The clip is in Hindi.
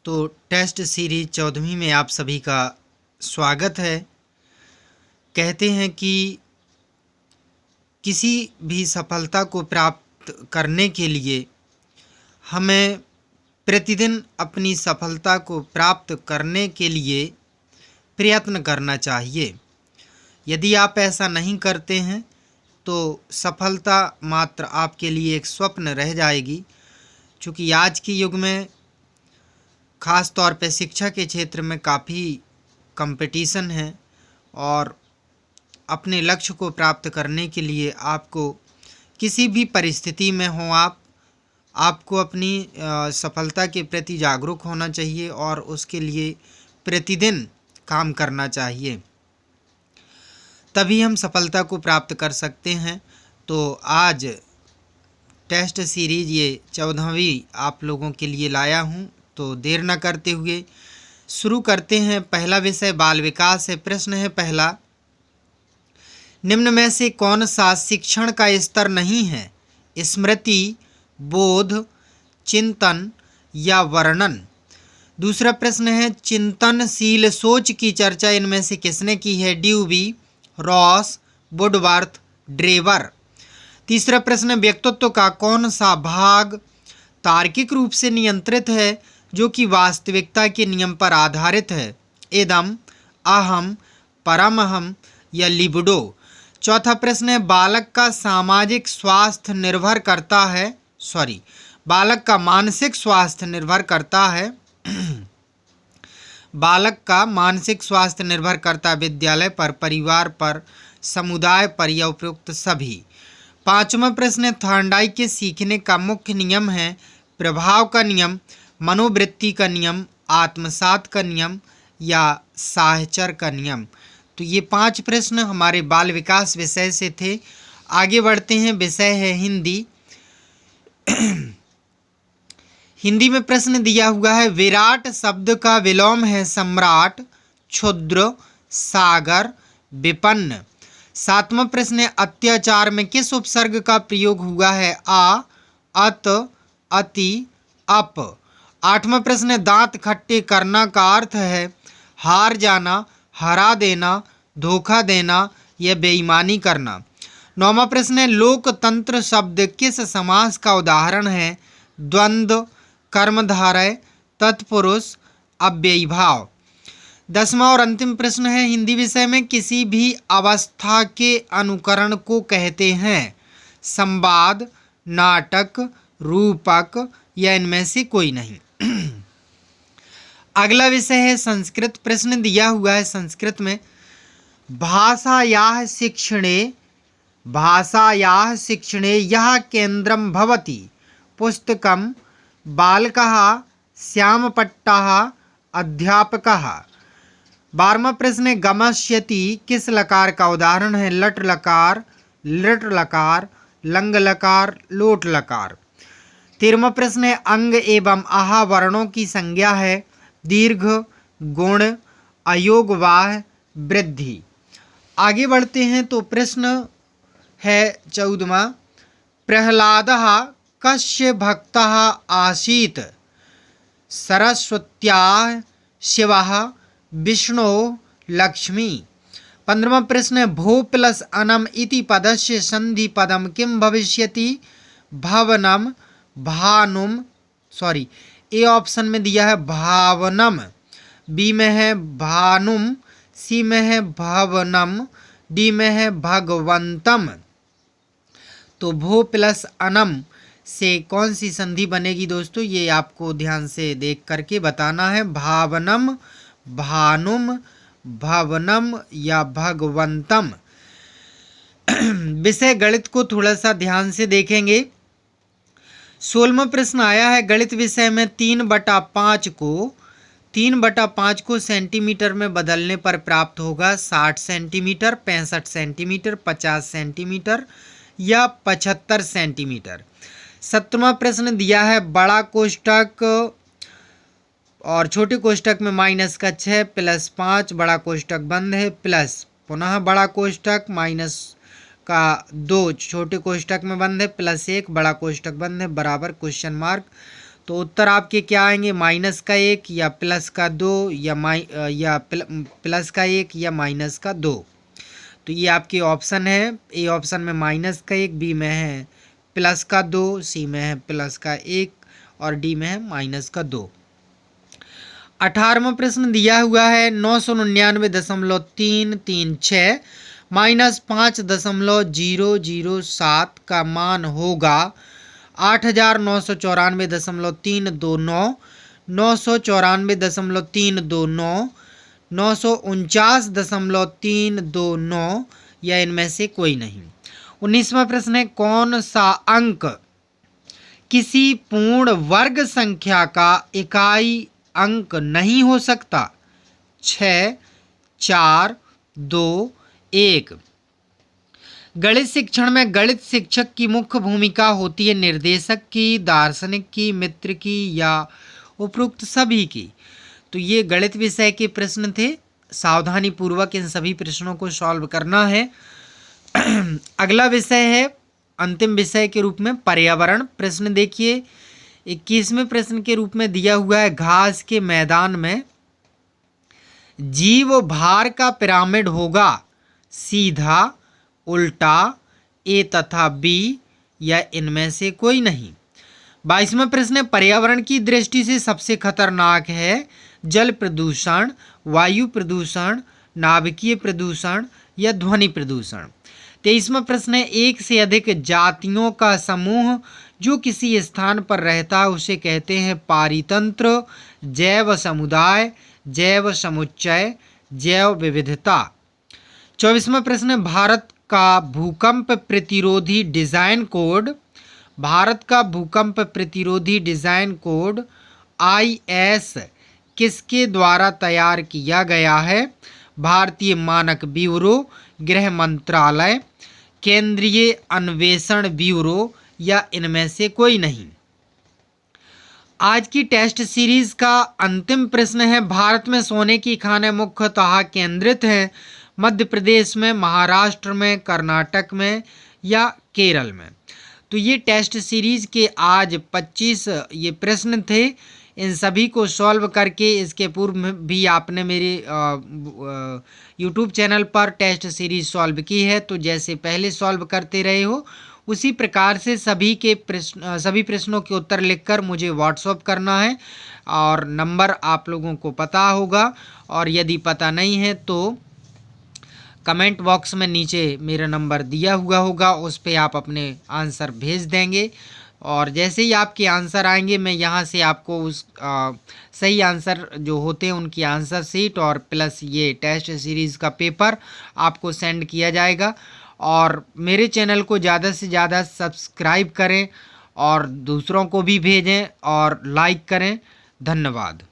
दोस्तों, टेस्ट सीरीज 14वीं में आप सभी का स्वागत है। कहते हैं कि किसी भी सफलता को प्राप्त करने के लिए हमें प्रतिदिन अपनी सफलता को प्राप्त करने के लिए प्रयत्न करना चाहिए। यदि आप ऐसा नहीं करते हैं तो सफलता मात्र आपके लिए एक स्वप्न रह जाएगी। चूँकि आज के युग में ख़ास तौर पे शिक्षा के क्षेत्र में काफ़ी कंपटीशन है और अपने लक्ष्य को प्राप्त करने के लिए आपको किसी भी परिस्थिति में हो आपको अपनी सफलता के प्रति जागरूक होना चाहिए और उसके लिए प्रतिदिन काम करना चाहिए, तभी हम सफलता को प्राप्त कर सकते हैं। तो आज टेस्ट सीरीज ये 14वीं आप लोगों के लिए लाया हूँ। तो देर न करते हुए शुरू करते हैं। पहला विषय बाल विकास है। प्रश्न है पहला, निम्न में से कौन सा शिक्षण का स्तर नहीं है? स्मृति, बोध, चिंतन या वर्णन। दूसरा प्रश्न है, चिंतनशील सोच की चर्चा इनमें से किसने की है? ड्यूबी, रॉस, वुडवर्थ, ड्रेवर। तीसरा प्रश्न, व्यक्तित्व का कौन सा भाग तार्किक रूप से नियंत्रित है जो कि वास्तविकता के नियम पर आधारित है? इदम, अहम, परमहम या लिबिडो। चौथा प्रश्न है, बालक का मानसिक स्वास्थ्य निर्भर करता है बालक का मानसिक स्वास्थ्य निर्भर करता विद्यालय पर, परिवार पर, समुदाय पर या उपयुक्त सभी। पांचवा प्रश्न है, थॉर्नडाइक के सीखने का मुख्य नियम है प्रभाव का नियम, मनोवृत्ति का नियम, आत्मसात का नियम या साहचर का नियम। तो ये 5 प्रश्न हमारे बाल विकास विषय से थे। आगे बढ़ते हैं। विषय है हिंदी। हिंदी में प्रश्न दिया हुआ है, विराट शब्द का विलोम है सम्राट, क्षुद्र, सागर, विपन्न। 7वां प्रश्न है, अत्याचार में किस उपसर्ग का प्रयोग हुआ है? आ, अत, अति, अप। 8वां प्रश्न है, दांत खट्टे करना का अर्थ है हार जाना, हरा देना, धोखा देना या बेईमानी करना। 9वां प्रश्न है, लोकतंत्र शब्द किस समास का उदाहरण है? द्वंद्व, कर्मधारय, तत्पुरुष, अव्ययीभाव। 10वां और अंतिम प्रश्न है, हिंदी विषय में किसी भी अवस्था के अनुकरण को कहते हैं? संवाद, नाटक, रूपक या इनमें से कोई नहीं। अगला विषय है संस्कृत। प्रश्न दिया हुआ है संस्कृत में, भाषायाः शिक्षणे यः केंद्रं भवति पुस्तकं बालकः श्यामपट्टः अध्यापकः। 12वां प्रश्न है, गमष्यति किस लकार का उदाहरण है? लट लकार, लृट लकार, लंग लकार, लोट लकार। 13वां प्रश्न है, अंग एवं आहा वर्णों की संज्ञा है? दीर्घ, गुण, अयोगवाह, वृद्धि। आगे बढ़ते हैं। तो प्रश्न है 14वां, प्रहलादः कस्य भक्तः आसीत्? सरस्वत्याः, शिवः, विष्णोः, लक्ष्मी। 15वां प्रश्न है, भो प्लस अनम इति पदस्य संधि पदम किम भविष्यति? भवनम, भानुम, ए ऑप्शन में दिया है भावनम, बी में है भानुम, सी में है भवनम, डी में है भगवंतम। तो भो प्लस अनम से कौन सी संधि बनेगी दोस्तों? ये आपको ध्यान से देख करके बताना है। भावनम, भानुम, भवनम या भगवंतम। विषय गणित को थोड़ा सा ध्यान से देखेंगे। 16वां प्रश्न आया है, गणित विषय में 3/5 को सेंटीमीटर में बदलने पर प्राप्त होगा 60 सेंटीमीटर, 65 सेंटीमीटर, 50 सेंटीमीटर या 75 सेंटीमीटर। 17वां प्रश्न दिया है, बड़ा कोष्टक और छोटे कोष्टक में -6 + 5, बड़ा कोष्टक बंद है, प्लस पुनः बड़ा कोष्टक -2 छोटे कोष्टक में बंद है, +1 बड़ा कोष्टक बंद है, बराबर क्वेश्चन मार्क। तो उत्तर आपके क्या आएंगे, -1 या +2 या प्लस का 1 या -2। तो ये आपके ऑप्शन है। ए ऑप्शन में -1, बी में है +2, सी में है +1 और डी में है -2। 18वां प्रश्न दिया हुआ है 999.336 -5.007 का मान होगा 8,994.329, 994.329, 949.329 या इनमें से कोई नहीं। 19वां प्रश्न है कौन सा अंक किसी पूर्ण वर्ग संख्या का इकाई अंक नहीं हो सकता? 6, 4, 2, 1। गणित शिक्षण में गणित शिक्षक की मुख्य भूमिका होती है निर्देशक की, दार्शनिक की, मित्र की या उपरोक्त सभी की। तो ये गणित विषय के प्रश्न थे। सावधानी पूर्वक इन सभी प्रश्नों को सॉल्व करना है। अगला विषय है अंतिम विषय के रूप में पर्यावरण। प्रश्न देखिए 21वें प्रश्न के रूप में दिया हुआ है घास के मैदान में जीव भार का पिरामिड होगा सीधा, उल्टा, ए तथा बी या इनमें से कोई नहीं। 22वां प्रश्न है पर्यावरण की दृष्टि से सबसे खतरनाक है जल प्रदूषण, वायु प्रदूषण, नाभिकीय प्रदूषण या ध्वनि प्रदूषण। 23वां प्रश्न है एक से अधिक जातियों का समूह जो किसी स्थान पर रहता है उसे कहते हैं पारितंत्र, जैव समुदाय, जैव समुच्चय, जैव विविधता। 24वां प्रश्न है भारत का भूकंप प्रतिरोधी डिजाइन कोड, भारत का भूकंप प्रतिरोधी डिजाइन कोड IS किसके द्वारा तैयार किया गया है? भारतीय मानक ब्यूरो, गृह मंत्रालय, केंद्रीय अन्वेषण ब्यूरो या इनमें से कोई नहीं। आज की टेस्ट सीरीज का अंतिम प्रश्न है भारत में सोने की खानें मुख्यतः केंद्रित हैं मध्य प्रदेश में, महाराष्ट्र में, कर्नाटक में या केरल में। तो ये टेस्ट सीरीज के आज 25 ये प्रश्न थे। इन सभी को सॉल्व करके इसके पूर्व में भी आपने मेरे यूट्यूब चैनल पर टेस्ट सीरीज सॉल्व की है। तो जैसे पहले सॉल्व करते रहे हो उसी प्रकार से सभी प्रश्नों के उत्तर लिखकर मुझे व्हाट्सअप करना है और नंबर आप लोगों को पता होगा। और यदि पता नहीं है तो कमेंट बॉक्स में नीचे मेरा नंबर दिया हुआ होगा, उस पे आप अपने आंसर भेज देंगे और जैसे ही आपके आंसर आएंगे मैं यहाँ से आपको उस सही आंसर जो होते हैं उनकी आंसर शीट और प्लस ये टेस्ट सीरीज़ का पेपर आपको सेंड किया जाएगा। और मेरे चैनल को ज़्यादा से ज़्यादा सब्सक्राइब करें और दूसरों को भी भेजें और लाइक करें। धन्यवाद।